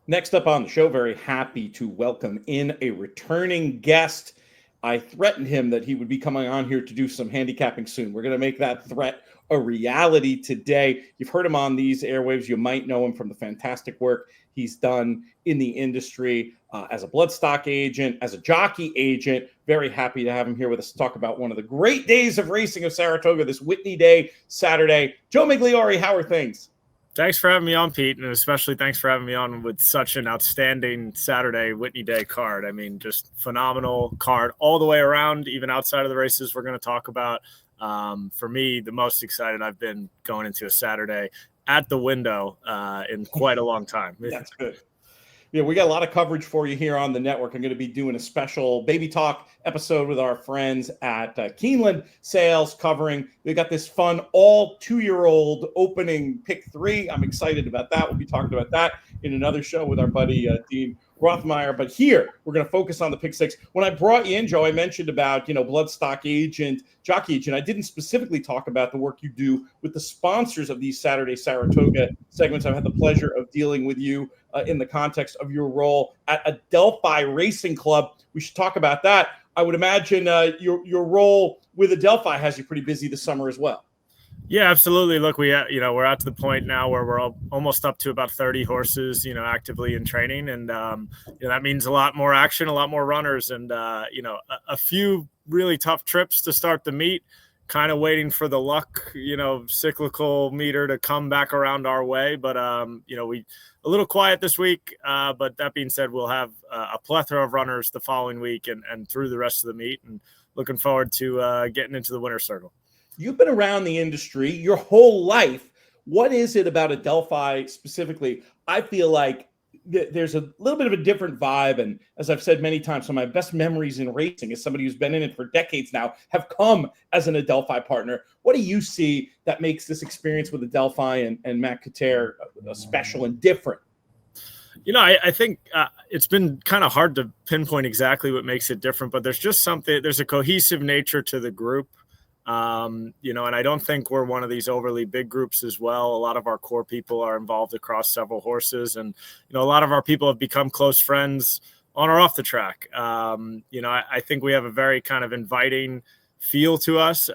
Next up on the show, very happy to welcome in a returning guest. I threatened him that he would be coming on here to do some handicapping soon. We're going to make that threat a reality today. You've heard him on these airwaves. You might know him from the fantastic work he's done in the industry as a bloodstock agent, as a jockey agent. Very happy to have him here with us to talk about one of the great days of racing of Saratoga, this Whitney Day Saturday. Joe Migliore, how are things? Thanks for having me on, Pete, and especially thanks for having me on with such an outstanding Saturday Whitney Day card. I mean, just phenomenal card all the way around, even outside of the races we're going to talk about. For me, the most excited I've been going into a Saturday at the window in quite a long time. That's good. Yeah, we got a lot of coverage for you here on the network. I'm going to be doing a special Baby Talk episode with our friends at Keeneland Sales covering. We got this fun all 2-year-old opening pick 3. I'm excited about that. We'll be talking about that in another show with our buddy Dean Rothmeyer. But here, we're going to focus on the pick 6. When I brought you in, Joe, I mentioned about, bloodstock agent, jockey agent. I didn't specifically talk about the work you do with the sponsors of these Saturday Saratoga segments. I've had the pleasure of dealing with you in the context of your role at Adelphi Racing Club. We should talk about that. I would imagine your role with Adelphi has you pretty busy this summer as well. Yeah, absolutely. Look, we're at the point now where we're almost up to about 30 horses, actively in training. And, that means a lot more action, a lot more runners, and, a few really tough trips to start the meet, kind of waiting for the luck, cyclical meter to come back around our way. But, we a little quiet this week. But that being said, we'll have a plethora of runners the following week and through the rest of the meet, and looking forward to getting into the winner's circle. You've been around the industry your whole life. What is it about Adelphi specifically? I feel like there's a little bit of a different vibe. And as I've said many times, some of my best memories in racing as somebody who's been in it for decades now have come as an Adelphi partner. What do you see that makes this experience with Adelphi and Matt Kater special and different? I think it's been kind of hard to pinpoint exactly what makes it different, but there's a cohesive nature to the group. And I don't think we're one of these overly big groups as well. A lot of our core people are involved across several horses, and, a lot of our people have become close friends on or off the track. I think we have a very kind of inviting feel to us.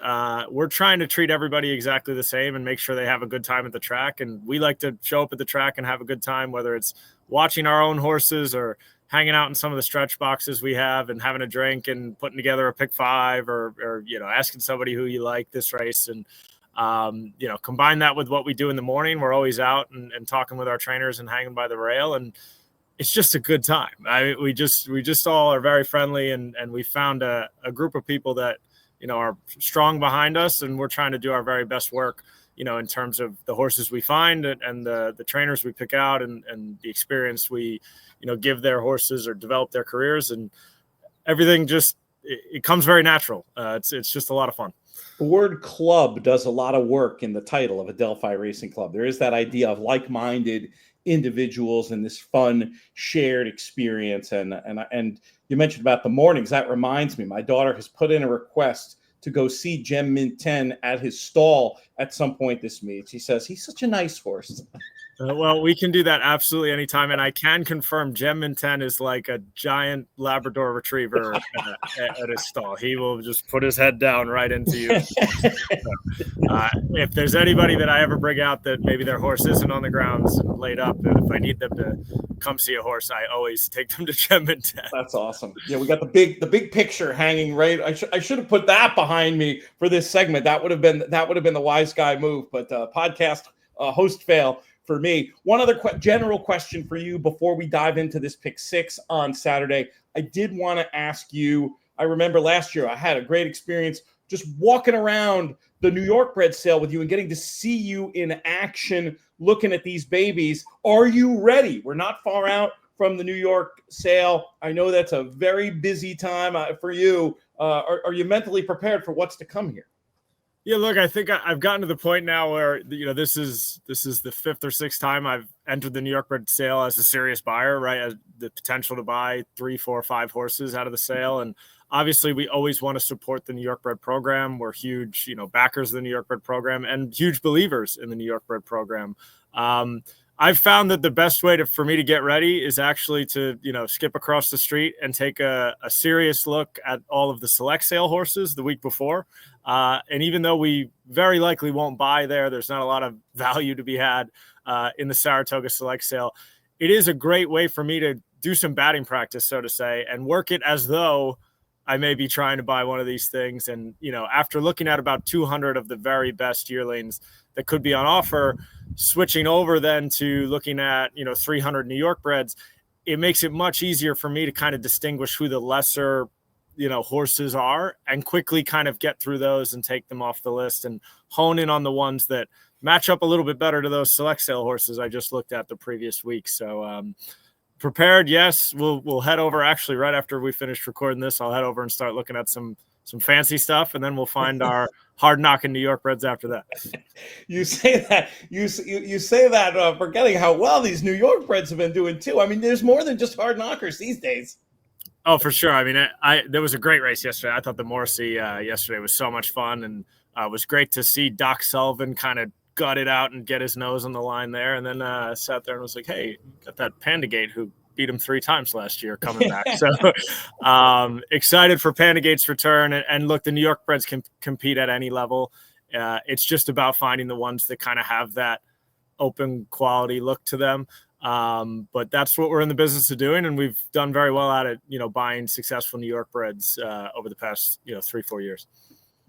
We're trying to treat everybody exactly the same and make sure they have a good time at the track. And we like to show up at the track and have a good time, whether it's watching our own horses or hanging out in some of the stretch boxes we have and having a drink and putting together a pick 5 or asking somebody who you like this race. And, combine that with what we do in the morning. We're always out and talking with our trainers and hanging by the rail. And it's just a good time. We just all are very friendly, and we found a group of people that, are strong behind us, and we're trying to do our very best work, in terms of the horses we find and the trainers we pick out and the experience we, give their horses or develop their careers, and everything it comes very natural. It's just a lot of fun. The word club does a lot of work in the title of Adelphi Racing Club. There is that idea of like-minded individuals and this fun shared experience. And you mentioned about the mornings. That reminds me, my daughter has put in a request to go see Gem Mint 10 at his stall at some point this meet. She says he's such a nice horse. Well, we can do that absolutely anytime. And I can confirm Gem Mint 10 is like a giant Labrador retriever at his stall. He will just put his head down right into you. If there's anybody that I ever bring out that maybe their horse isn't on the grounds and laid up, and if I need them to come see a horse, I always take them to Gem Mint 10. That's awesome. Yeah, we got the big picture hanging right. I should have put that behind me for this segment. That would have been the wise guy move, but podcast host fail for me. One other general question for you before we dive into this pick 6 on Saturday. I did want to ask you, I remember last year I had a great experience just walking around the New York bred sale with you and getting to see you in action, looking at these babies. Are you ready? We're not far out from the New York sale. I know that's a very busy time for you. Are you mentally prepared for what's to come here? Yeah, look, I think I've gotten to the point now where, this is the 5th or 6th time I've entered the New York bred sale as a serious buyer, right? As the potential to buy 3, 4, 5 horses out of the sale. And obviously we always want to support the New York bred program. We're huge, backers of the New York bred program and huge believers in the New York bred program. I've found that the best way for me to get ready is actually to, skip across the street and take a serious look at all of the select sale horses the week before. And even though we very likely won't buy there's not a lot of value to be had in the Saratoga select sale. It is a great way for me to do some batting practice, so to say, and work it as though I may be trying to buy one of these things. And, after looking at about 200 of the very best yearlings that could be on offer, switching over then to looking at, 300 New York breds, it makes it much easier for me to kind of distinguish who the lesser, horses are, and quickly kind of get through those and take them off the list and hone in on the ones that match up a little bit better to those select sale horses I just looked at the previous week. So, prepared. Yes. We'll head over actually right after we finish recording this. I'll head over and start looking at some fancy stuff, and then we'll find our hard knocking New York breds after that. You say that you say that forgetting how well these New York breds have been doing too. I mean, there's more than just hard knockers these days. Oh, for sure. I mean, there was a great race yesterday. I thought the Morrissey yesterday was so much fun, and it was great to see Doc Sullivan kind of gut it out and get his nose on the line there, and then sat there and was like, hey, got that Pandagate who beat him 3 times last year coming back. So excited for Pandagate's return. And look, the New York breds can compete at any level. It's just about finding the ones that kind of have that open quality look to them. But that's what we're in the business of doing, and we've done very well at it, buying successful New York breds over the past 3-4 years.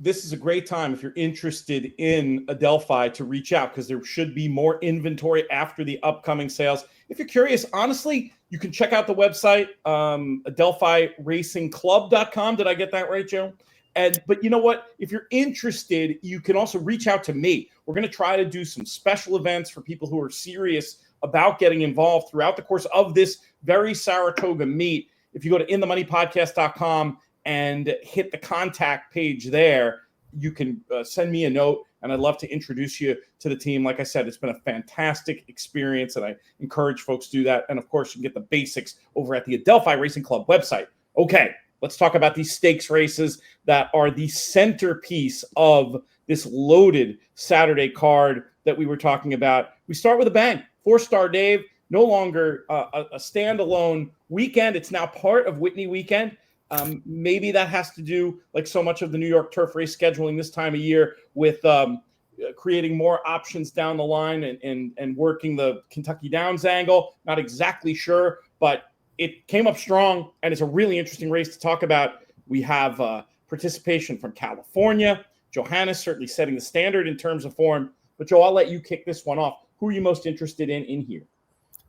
This is a great time if you're interested in Adelphi to reach out, because there should be more inventory after the upcoming sales. If you're curious, honestly, you can check out the website, AdelphiRacingClub.com. Did I get that right, Joe? But you know what? If you're interested, you can also reach out to me. We're going to try to do some special events for people who are serious about getting involved throughout the course of this very Saratoga meet. If you go to inthemoneypodcast.com and hit the contact page there, you can send me a note, and I'd love to introduce you to the team. Like I said, it's been a fantastic experience, and I encourage folks to do that. And of course, you can get the basics over at the Adelphi Racing Club website. Okay, let's talk about these stakes races that are the centerpiece of this loaded Saturday card that we were talking about. We start with a bang. Fourstar Dave, no longer a standalone weekend. It's now part of Whitney weekend. Maybe that has to do, like so much of the New York turf race scheduling this time of year, with creating more options down the line and working the Kentucky Downs angle. Not exactly sure, but it came up strong, and it's a really interesting race to talk about. We have participation from California. Johannes certainly setting the standard in terms of form. But Joe, I'll let you kick this one off. Who are you most interested in here?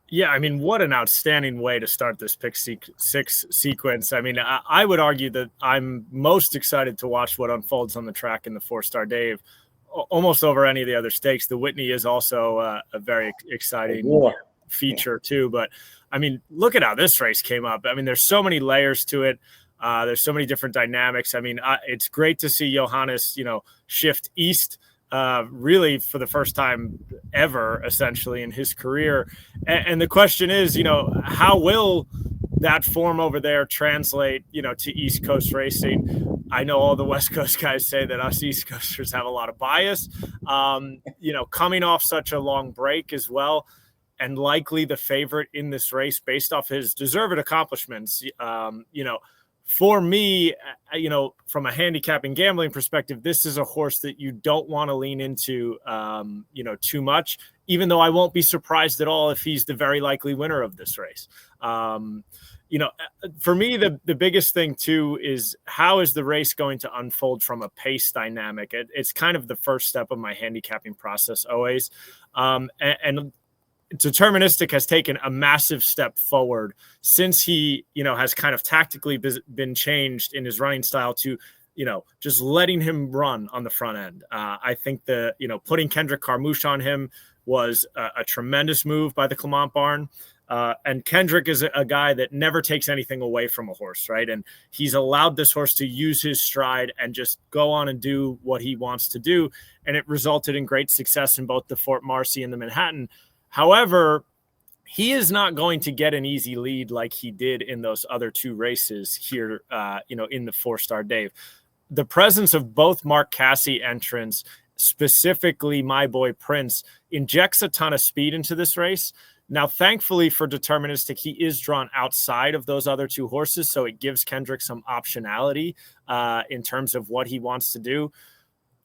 Yeah, I mean, what an outstanding way to start this pick six sequence. I mean, I would argue that I'm most excited to watch what unfolds on the track in the Fourstar Dave, almost over any of the other stakes. The Whitney is also a very exciting feature too. But, I mean, look at how this race came up. I mean, there's so many layers to it. There's so many different dynamics. I mean, it's great to see Johannes, shift east. Really for the first time ever, essentially, in his career. And the question is, how will that form over there translate, to East Coast racing? I know all the West Coast guys say that us East Coasters have a lot of bias, coming off such a long break as well, and likely the favorite in this race based off his deserved accomplishments. For me, from a handicapping gambling perspective, this is a horse that you don't want to lean into, too much, even though I won't be surprised at all if he's the very likely winner of this race. For me, the biggest thing too is how is the race going to unfold from a pace dynamic? It's kind of the first step of my handicapping process always. And Deterministic has taken a massive step forward since he, has kind of tactically been changed in his running style to, just letting him run on the front end. I think putting Kendrick Carmouche on him was a tremendous move by the Clement barn. And Kendrick is a guy that never takes anything away from a horse, right? And he's allowed this horse to use his stride and just go on and do what he wants to do. And it resulted in great success in both the Fort Marcy and the Manhattan. However, he is not going to get an easy lead like he did in those other two races here, in the Fourstar Dave. The presence of both Mark Casse entrants specifically My Boy Prince, injects a ton of speed into this race. Now, thankfully for Deterministic, he is drawn outside of those other two horses, so it gives Kendrick some optionality in terms of what he wants to do.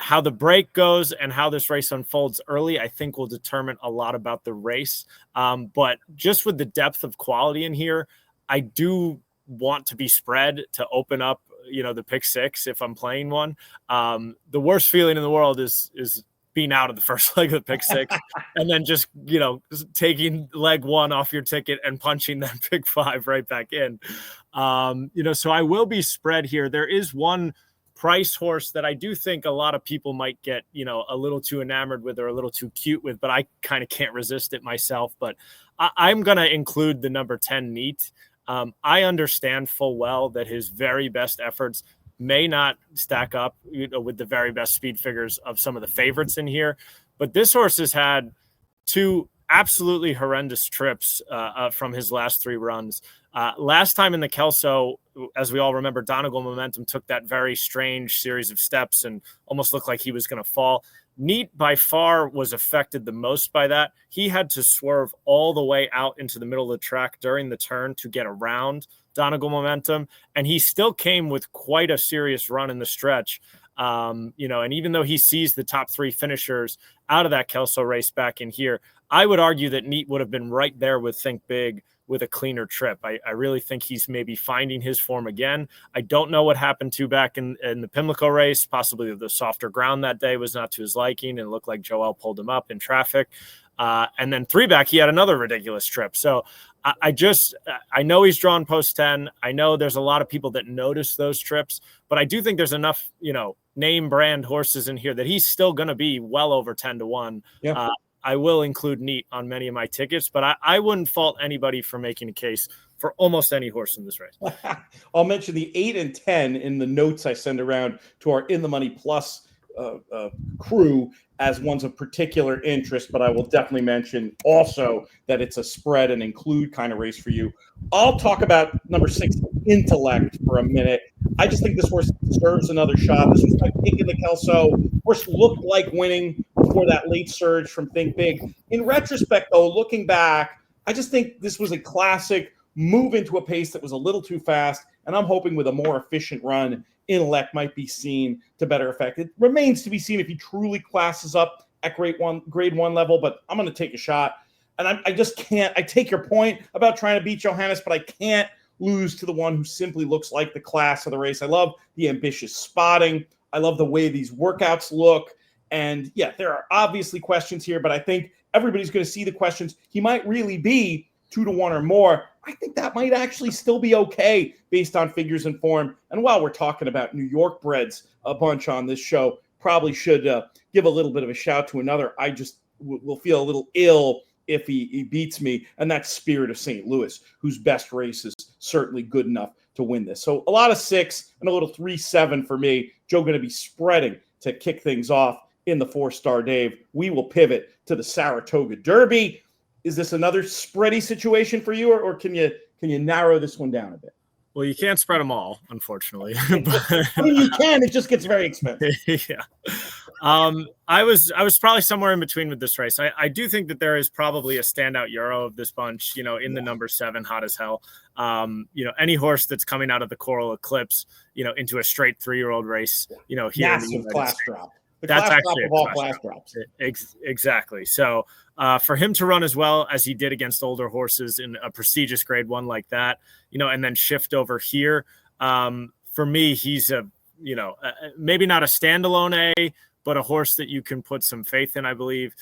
How the break goes and how this race unfolds early, I think will determine a lot about the race. But just with the depth of quality in here, I do want to be spread to open up, the pick six if I'm playing one. The worst feeling in the world is being out of the first leg of the pick six and then just taking leg one off your ticket and punching that pick five right back in. So I will be spread here. There is one price horse that I do think a lot of people might get, a little too enamored with or a little too cute with, but I kind of can't resist it myself. But I'm going to include the number 10 Neat. I understand full well that his very best efforts may not stack up with the very best speed figures of some of the favorites in here. But this horse has had two absolutely horrendous trips from his last three runs. Last time in the Kelso, as we all remember, Donegal Momentum took that very strange series of steps and almost looked like he was going to fall. Neat by far was affected the most by that. He had to swerve all the way out into the middle of the track during the turn to get around Donegal Momentum, and he still came with quite a serious run in the stretch. And even though he sees the top three finishers out of that Kelso race back in here, I would argue that Neat would have been right there with Think Big with a cleaner trip. I really think he's maybe finding his form again. I don't know what happened to back in the Pimlico race. Possibly the softer ground that day was not to his liking and it looked like Joel pulled him up in traffic. And then three back, he had another ridiculous trip. So I know he's drawn post 10. I know there's a lot of people that notice those trips, but I do think there's enough, name brand horses in here that he's still going to be well over 10-1. Yeah. I will include Neat on many of my tickets, but I wouldn't fault anybody for making a case for almost any horse in this race. I'll mention the 8 and 10 in the notes I send around to our In the Money Plus crew as ones of particular interest, but I will definitely mention also that it's a spread and include kind of race for you. I'll talk about number 6, Intellect, for a minute. I just think this horse deserves another shot. This was my pick in the Kelso. Horse looked like winning before that late surge from Think Big. In retrospect, though, looking back, I just think this was a classic move into a pace that was a little too fast, and I'm hoping with a more efficient run, Intellect might be seen to better effect. It remains to be seen if he truly classes up at grade one level, but I'm going to take a shot. And I just can't. I take your point about trying to beat Johannes, but I can't lose to the one who simply looks like the class of the race. I love the ambitious spotting. I love the way these workouts look. And yeah, there are obviously questions here, but I think everybody's going to see the questions. He might really be 2-1 or more. I think that might actually still be okay based on figures and form. And while we're talking about New York breds a bunch on this show, probably should give a little bit of a shout to another. I just will feel a little ill if he beats me, and that's Spirit of St. Louis, whose best race is certainly good enough to win this. So a lot of 6 and a little 3-7 for me. Joe going to be spreading to kick things off in the Fourstar Dave. We will pivot to the Saratoga Derby. Is this another spready situation for you, or can you narrow this one down a bit? Well, you can't spread them all, unfortunately. I mean, you can. It just gets very expensive. Yeah. I was probably somewhere in between with this race. I do think that there is probably a standout Euro of this bunch, in the number 7, Hot as Hell. Any horse that's coming out of the Coral Eclipse, into a straight 3-year-old race, here massive in the class States. drop. That's actually of all class drops. Exactly. So for him to run as well as he did against older horses in a prestigious grade 1 like that, and then shift over here, for me, he's maybe not a standalone A, but a horse that you can put some faith in, I believe.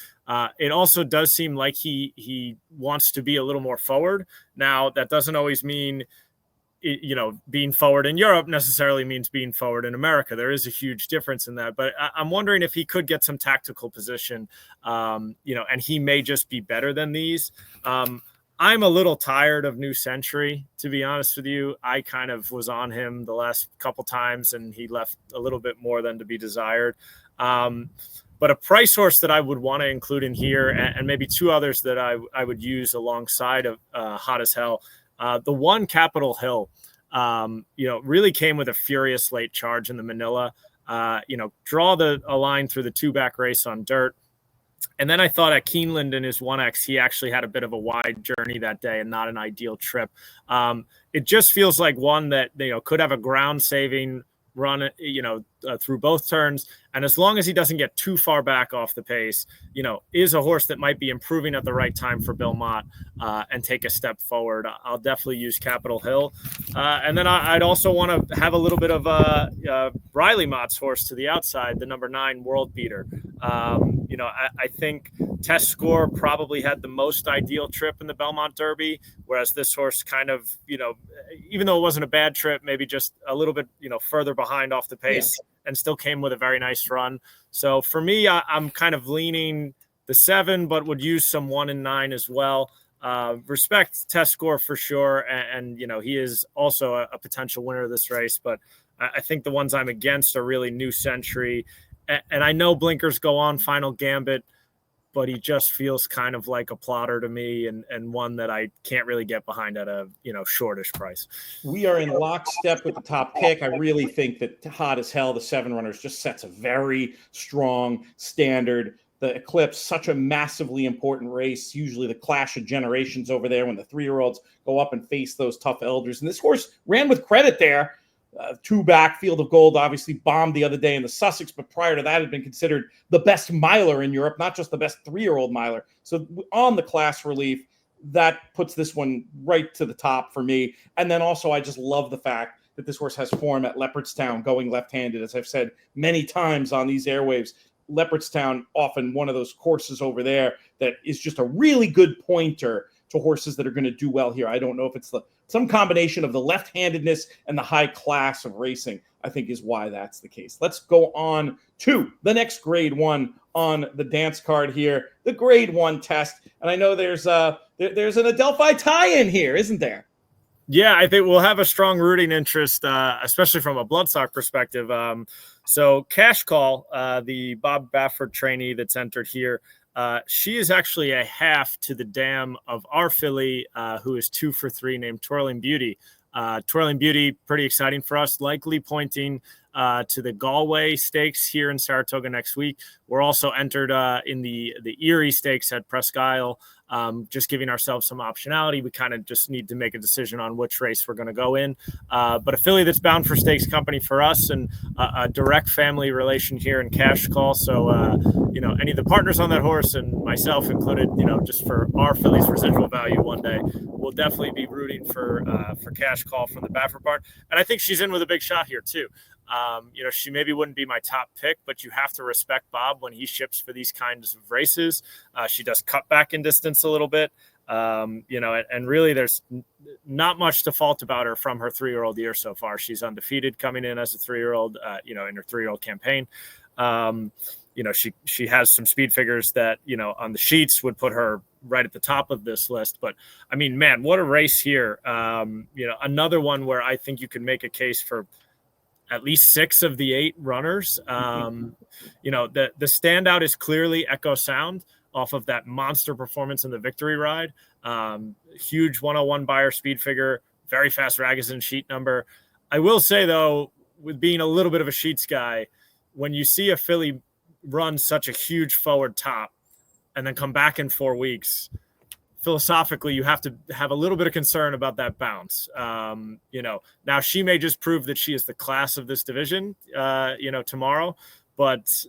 It also does seem like he wants to be a little more forward. Now, that doesn't always mean being forward in Europe necessarily means being forward in America. There is a huge difference in that, but I'm wondering if he could get some tactical position, and he may just be better than these. I'm a little tired of New Century, to be honest with you. I kind of was on him the last couple times and he left a little bit more than to be desired. But a price horse that I would want to include in here, and maybe 2 others that I would use alongside of Hot as Hell. The one, Capitol Hill, really came with a furious late charge in the Manila. draw a line through the 2-back race on dirt. And then I thought at Keeneland in his 1X, he actually had a bit of a wide journey that day and not an ideal trip. It just feels like one that, could have a ground saving run, through both turns. And as long as he doesn't get too far back off the pace, is a horse that might be improving at the right time for Bill Mott and take a step forward. I'll definitely use Capitol Hill. And then I'd also want to have a little bit of Riley Mott's horse to the outside, the number 9 World Beater. I think Test Score probably had the most ideal trip in the Belmont Derby, whereas this horse kind of, even though it wasn't a bad trip, maybe just a little bit, further behind off the pace and still came with a very nice run. So for me, I'm kind of leaning the 7, but would use some 1 and 9 as well. Respect Test Score for sure. And he is also a potential winner of this race, but I think the ones I'm against are really New Century. And I know blinkers go on Final Gambit, but he just feels kind of like a plotter to me and one that I can't really get behind at a, shortish price. We are in lockstep with the top pick. I really think that Hot as Hell, the 7 runners, just sets a very strong standard. The Eclipse, such a massively important race, usually the clash of generations over there when the 3-year-olds go up and face those tough elders. And this horse ran with credit there. 2-back Field of Gold obviously bombed the other day in the Sussex, but prior to that had been considered the best miler in Europe, not just the best 3-year-old miler. So on the class relief, that puts this one right to the top for me. And then also I just love the fact that this horse has form at Leopardstown going left-handed. As I've said many times on these airwaves, Leopardstown often one of those courses over there that is just a really good pointer to horses that are going to do well here. I don't know if it's some combination of the left-handedness and the high class of racing, I think is why that's the case. Let's go on to the next grade 1 on the dance card here, the grade 1 test. And I know there's an Adelphi tie-in here, isn't there? Yeah, I think we'll have a strong rooting interest, especially from a bloodstock perspective. So Cash Call, the Bob Baffert trainee that's entered here, she is actually a half to the dam of our filly, who is 2 for 3, named Twirling Beauty. Twirling Beauty, pretty exciting for us, likely pointing to the Galway Stakes here in Saratoga next week. We're also entered in the Erie Stakes at Presque Isle, just giving ourselves some optionality. We kind of just need to make a decision on which race we're going to go in. But a filly that's bound for stakes company for us, and a direct family relation here in Cash Call. So, any of the partners on that horse and myself included, just for our filly's residual value one day, we'll definitely be rooting for Cash Call from the Baffert barn. And I think she's in with a big shot here too. She maybe wouldn't be my top pick, but you have to respect Bob when he ships for these kinds of races. She does cut back in distance a little bit, and really there's not much to fault about her from her 3-year-old year so far. She's coming in as a 3-year-old, in her 3-year-old campaign. She has some speed figures that, on the sheets would put her right at the top of this list. But I mean, man, what a race here. Another one where I think you can make a case for at least 6 of the 8 runners. The standout is clearly Echo Sound off of that monster performance in the victory ride. Huge 101 buyer speed figure, very fast Ragozin sheet number. I will say, though, with being a little bit of a sheets guy, when you see a filly run such a huge forward top and then come back in 4 weeks, philosophically, you have to have a little bit of concern about that bounce. Now she may just prove that she is the class of this division, tomorrow, but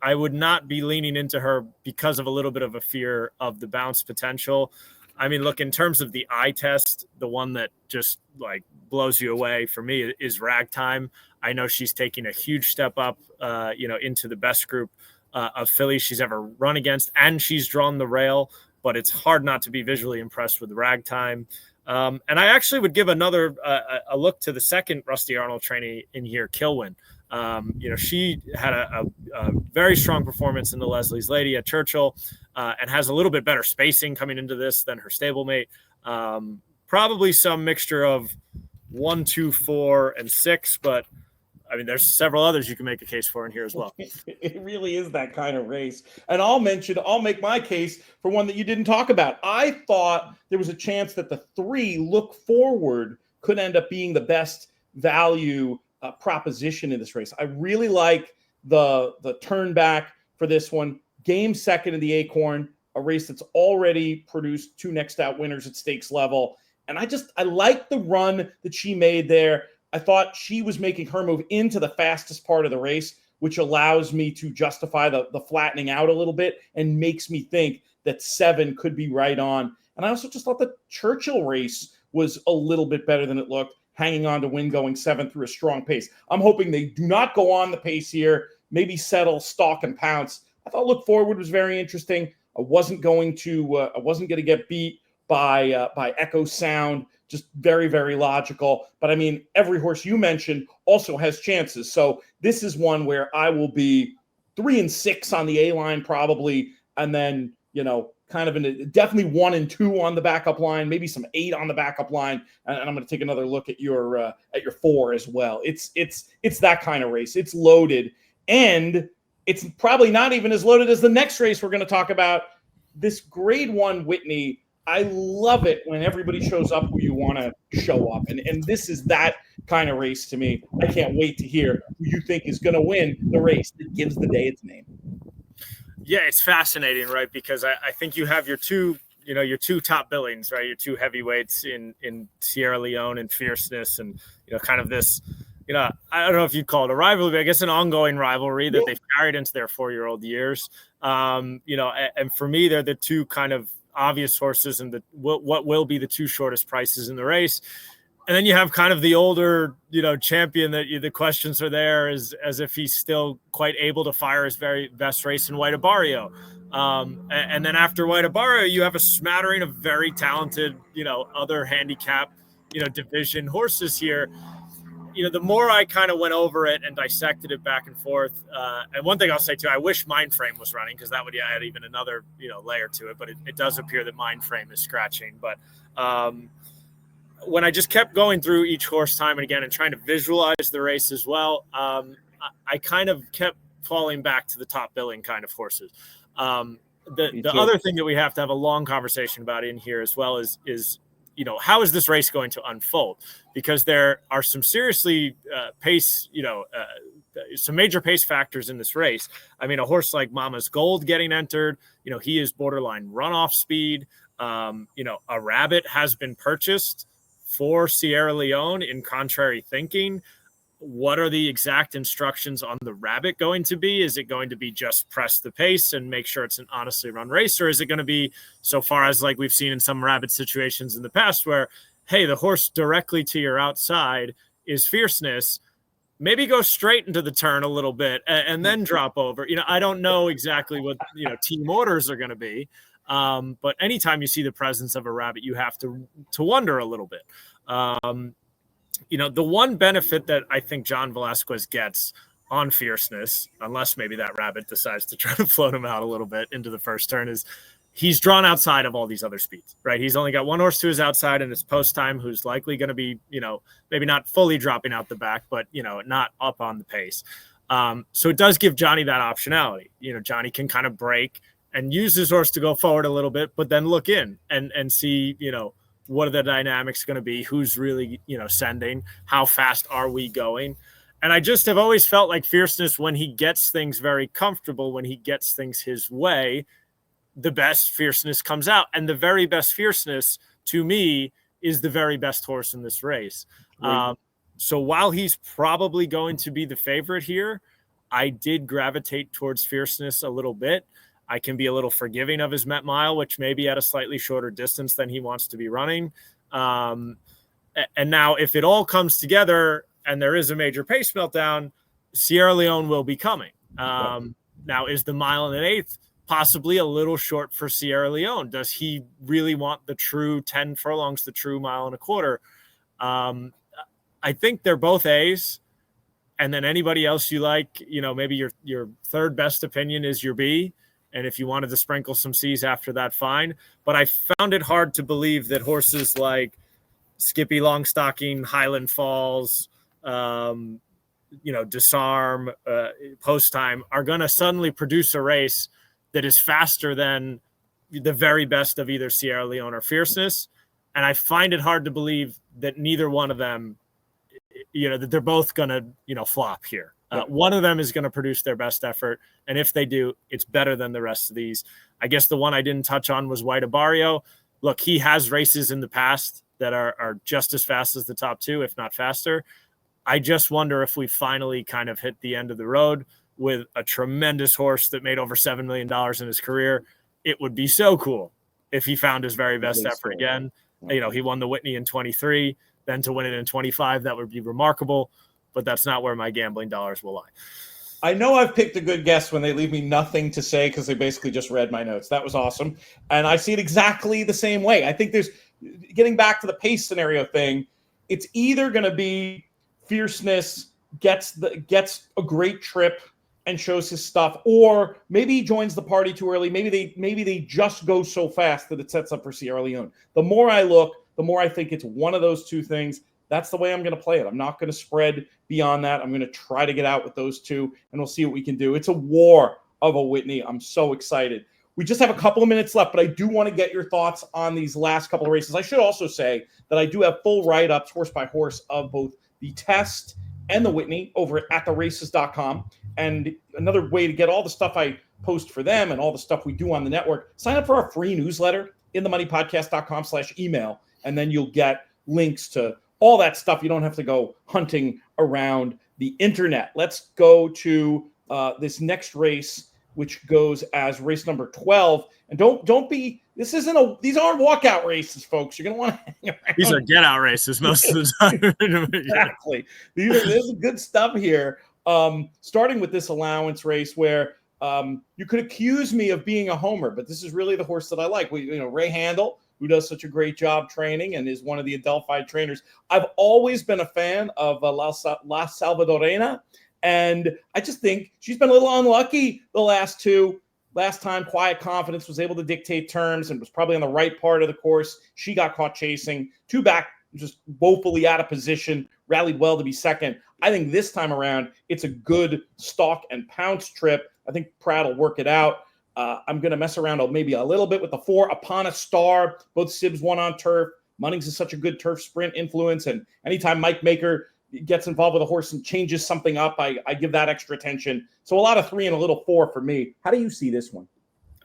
I would not be leaning into her because of a little bit of a fear of the bounce potential. I mean, look, in terms of the eye test, the one that just blows you away for me is Ragtime. I know she's taking a huge step up, into the best group of fillies she's ever run against, and she's drawn the rail, but it's hard not to be visually impressed with Ragtime. And I actually would give another a look to the second Rusty Arnold trainee in here, Kilwin. She had a very strong performance in the Leslie's Lady at Churchill, and has a little bit better spacing coming into this than her stablemate. Probably some mixture of 1, 2, 4, and 6, but I mean, there's several others you can make a case for in here as well. It really is that kind of race. And I'll make my case for one that you didn't talk about. I thought there was a chance that the 3 Look Forward could end up being the best value proposition in this race. I really like the turn back for this one. Game second in the Acorn, a race that's already produced 2 next out winners at stakes level. And I like the run that she made there. I thought she was making her move into the fastest part of the race, which allows me to justify the flattening out a little bit and makes me think that 7 could be right on. And I also just thought the Churchill race was a little bit better than it looked, hanging on to win, going 7 through a strong pace. I'm hoping they do not go on the pace here, maybe settle, stalk, and pounce. I thought Look Forward was very interesting. I wasn't going to get beat by Echo Sound. Just very, very logical. But I mean, every horse you mentioned also has chances. So this is one where I will be 3 and 6 on the A line probably, and then kind of definitely 1 and 2 on the backup line, maybe some 8 on the backup line, and I'm going to take another look at your 4 as well. It's that kind of race. It's loaded, and it's probably not even as loaded as the next race we're going to talk about. This Grade 1 Whitney. I love it when everybody shows up who you want to show up. And this is that kind of race to me. I can't wait to hear who you think is going to win the race that gives the day its name. Yeah, it's fascinating, right? Because I think you have your two top billings, right? Your 2 heavyweights in Sierra Leone and Fierceness, and kind of this, I don't know if you'd call it a rivalry, but I guess an ongoing rivalry that they've carried into their 4-year-old years. And for me, they're the 2 kind of obvious horses and what will be the 2 shortest prices in the race. And then you have kind of the older, champion that the questions are there as if he's still quite able to fire his very best race in White Abarrio. And then after White Abarrio, you have a smattering of very talented, other handicap, division horses here. The more I kind of went over it and dissected it back and forth, and one thing I'll say too, I wish Mindframe was running, because that would add even another layer to it. But it does appear that Mindframe is scratching. But when I just kept going through each horse time and again and trying to visualize the race as well, I kind of kept falling back to the top billing kind of horses. The other thing that we have to have a long conversation about in here as well is how is this race going to unfold? Because there are some seriously some major pace factors in this race. I mean, a horse like Mama's Gold getting entered, he is borderline runoff speed. A rabbit has been purchased for Sierra Leone in contrary thinking. What are the exact instructions on the rabbit going to be? Is it going to be just press the pace and make sure it's an honestly run race? Or is it going to be, so far as like we've seen in some rabbit situations in the past where, hey, the horse directly to your outside is Fierceness, maybe go straight into the turn a little bit and then drop over. I don't know exactly what, team orders are going to be. But anytime you see the presence of a rabbit, you have to wonder a little bit. The one benefit that I think John Velasquez gets on Fierceness, unless maybe that rabbit decides to try to float him out a little bit into the first turn, is he's drawn outside of all these other speeds, right? He's only got 1 horse to his outside, and it's Post Time, who's likely going to be, maybe not fully dropping out the back, but, not up on the pace. So it does give Johnny that optionality. Johnny can kind of break and use his horse to go forward a little bit, but then look in and see, what are the dynamics going to be? Who's really, sending? How fast are we going? And I just have always felt like Fierceness, when he gets things very comfortable, when he gets things his way, the best Fierceness comes out. And the very best Fierceness, to me, is the very best horse in this race. Right. So while he's probably going to be the favorite here, I did gravitate towards Fierceness a little bit. I can be a little forgiving of his Met Mile, which may be at a slightly shorter distance than he wants to be running. And now if it all comes together and there is a major pace meltdown, Sierra Leone will be coming. Now, is the 1 1/8 possibly a little short for Sierra Leone? Does he really want the true 10 furlongs, the true 1 1/4? I think they're both A's. And then anybody else you like, maybe your third best opinion is your B. And if you wanted to sprinkle some C's after that, fine. But I found it hard to believe that horses like Skippy Longstocking, Highland Falls, Disarm, Post Time are going to suddenly produce a race that is faster than the very best of either Sierra Leone or Fierceness. And I find it hard to believe that neither one of them that they're both going to, flop here. One of them is going to produce their best effort. And if they do, it's better than the rest of these. I guess the one I didn't touch on was White Barrio. Look, he has races in the past that are just as fast as the top two, if not faster. I just wonder if we finally kind of hit the end of the road with a tremendous horse that made over $7 million in his career. It would be so cool if he found his very best effort again. He won the Whitney in 23, then to win it in 25, that would be remarkable, but that's not where my gambling dollars will lie. I know I've picked a good guess when they leave me nothing to say because they basically just read my notes. That was awesome. And I see it exactly the same way. I think there's, getting back to the pace scenario thing, it's either going to be Fierceness gets a great trip and shows his stuff, or maybe he joins the party too early. Maybe they just go so fast that it sets up for Sierra Leone. The more I look, the more I think it's one of those two things. That's the way I'm going to play it. I'm not going to spread beyond that. I'm going to try to get out with those two, and we'll see what we can do. It's a war of a Whitney. I'm so excited. We just have a couple of minutes left, but I do want to get your thoughts on these last couple of races. I should also say that I do have full write-ups, horse by horse, of both the Test and the Whitney over at theraces.com. And another way to get all the stuff I post for them and all the stuff we do on the network, sign up for our free newsletter in themoneypodcast.com/email, and then you'll get links to all that stuff. You don't have to go hunting around the internet. Let's go to this next race, which goes as race number 12. And don't be, these aren't walkout races, folks. You're going to want to hang around. These are get out races most of the time. Exactly. There's good stuff here. Starting with this allowance race where you could accuse me of being a homer, but this is really the horse that I like. Ray Handel, who does such a great job training and is one of the Adelphi trainers. I've always been a fan of La Salvadorena, and I just think she's been a little unlucky the last two. Last time, Quiet Confidence was able to dictate terms and was probably on the right part of the course. She got caught chasing. Two back, just woefully out of position, rallied well to be second. I think this time around, it's a good stalk and pounce trip. I think Pratt will work it out. I'm going to mess around maybe a little bit with the 4, Upon a Star. Both Sibs won on turf. Munnings is such a good turf sprint influence. And anytime Mike Maker gets involved with a horse and changes something up, I give that extra attention. So a lot of 3 and a little 4 for me. How do you see this one?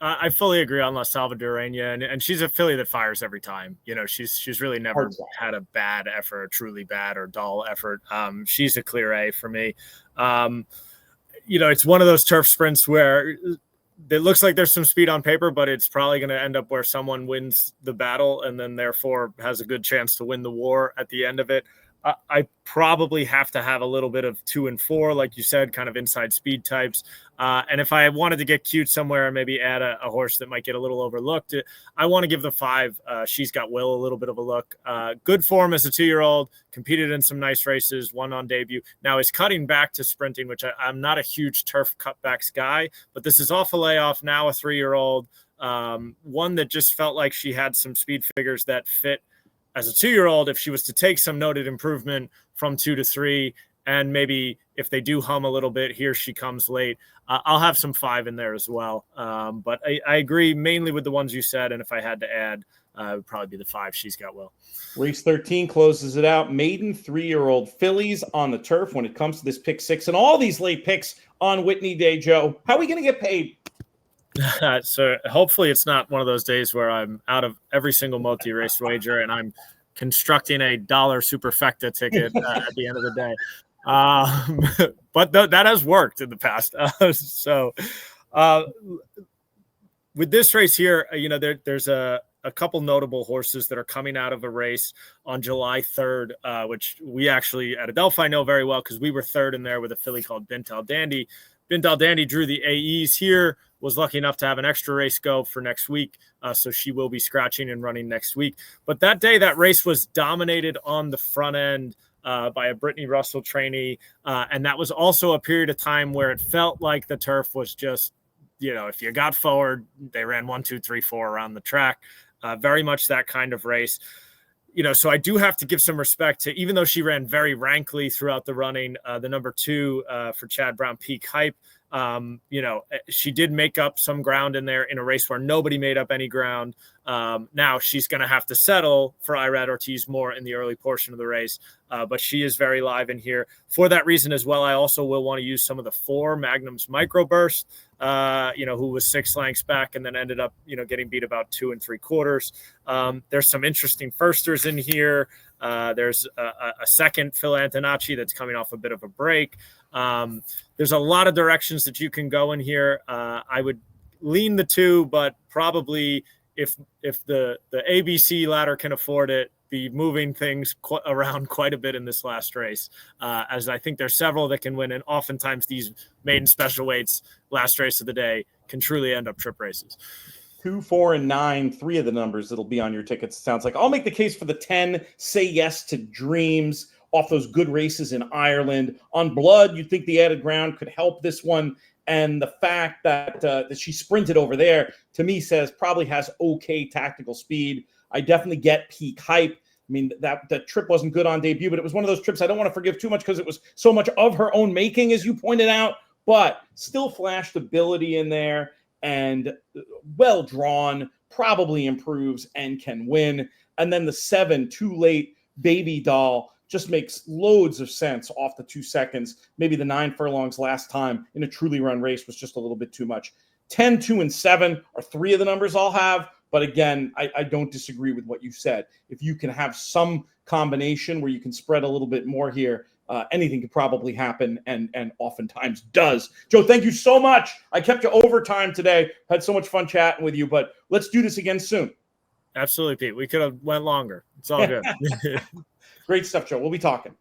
I fully agree on La Salvadorena, and she's a filly that fires every time. She's really never had a bad effort, truly bad or dull effort. She's a clear A for me. It's one of those turf sprints where it looks like there's some speed on paper, but it's probably going to end up where someone wins the battle and then therefore has a good chance to win the war at the end of it. I probably have to have a little bit of 2 and 4, like you said, kind of inside speed types. And if I wanted to get cute somewhere and maybe add a horse that might get a little overlooked, I want to give the 5. She's Got Will a little bit of a look. Good form as a 2-year-old, competed in some nice races, won on debut. Now is cutting back to sprinting, which I'm not a huge turf cutbacks guy, but this is off a layoff, now a 3-year-old. One that just felt like she had some speed figures that fit as a 2-year-old, if she was to take some noted improvement from 2 to 3, and maybe if they do hum a little bit, here she comes late, I'll have some 5 in there as well. But I agree mainly with the ones you said, and if I had to add, it would probably be the 5, She's Got Will. Race 13 closes it out. Maiden 3-year-old fillies on the turf when it comes to this pick 6 and all these late picks on Whitney Day, Joe. How are we going to get paid? So hopefully it's not one of those days where I'm out of every single multi-race wager and I'm constructing a dollar superfecta ticket at the end of the day. But that has worked in the past. With this race here, there's a couple notable horses that are coming out of a race on July 3rd, which we actually at Adelphi know very well because we were third in there with a filly called Bint Al Dandy. Bint Al Dandy drew the AEs here, was lucky enough to have an extra race go for next week, so she will be scratching and running next week. But that day, that race was dominated on the front end by a Brittany Russell trainee, and that was also a period of time where it felt like the turf was just, if you got forward, they ran 1, 2, 3, 4 around the track. Very much that kind of race. So I do have to give some respect to, even though she ran very rankly throughout the running, the number 2 for Chad Brown, Peak Hype, She did make up some ground in there in a race where nobody made up any ground. Now she's going to have to settle for Irad Ortiz more in the early portion of the race, but she is very live in here. For that reason as well, I also will want to use some of the 4 Magnum's Microburst, who was 6 lengths back and then ended up, getting beat about 2 3/4. There's some interesting firsters in here. There's a second Phil Antonacci that's coming off a bit of a break. There's a lot of directions that you can go in here. I would lean the 2, but probably if the ABC ladder can afford it, be moving things around quite a bit in this last race, as I think there's several that can win. And oftentimes these maiden special weights, last race of the day, can truly end up trip races. 2, 4, and 9, 3 of the numbers that'll be on your tickets. Sounds like I'll make the case for the 10. Say Yes to Dreams off those good races in Ireland. On Blood, you'd think the added ground could help this one. And the fact that she sprinted over there, to me, says probably has okay tactical speed. I definitely get peak hype. I mean, that trip wasn't good on debut, but it was one of those trips I don't want to forgive too much because it was so much of her own making, as you pointed out, but still flashed ability in there and well drawn, probably improves and can win. And then the 7, Too Late, Baby Doll, just makes loads of sense off the 2 seconds. Maybe the 9 furlongs last time in a truly run race was just a little bit too much. 10, 2, and 7 are 3 of the numbers I'll have. But again, I don't disagree with what you said. If you can have some combination where you can spread a little bit more here, anything could probably happen and oftentimes does. Joe, thank you so much. I kept you overtime today. Had so much fun chatting with you, but let's do this again soon. Absolutely, Pete. We could have went longer. It's all good. Great stuff, Joe. We'll be talking.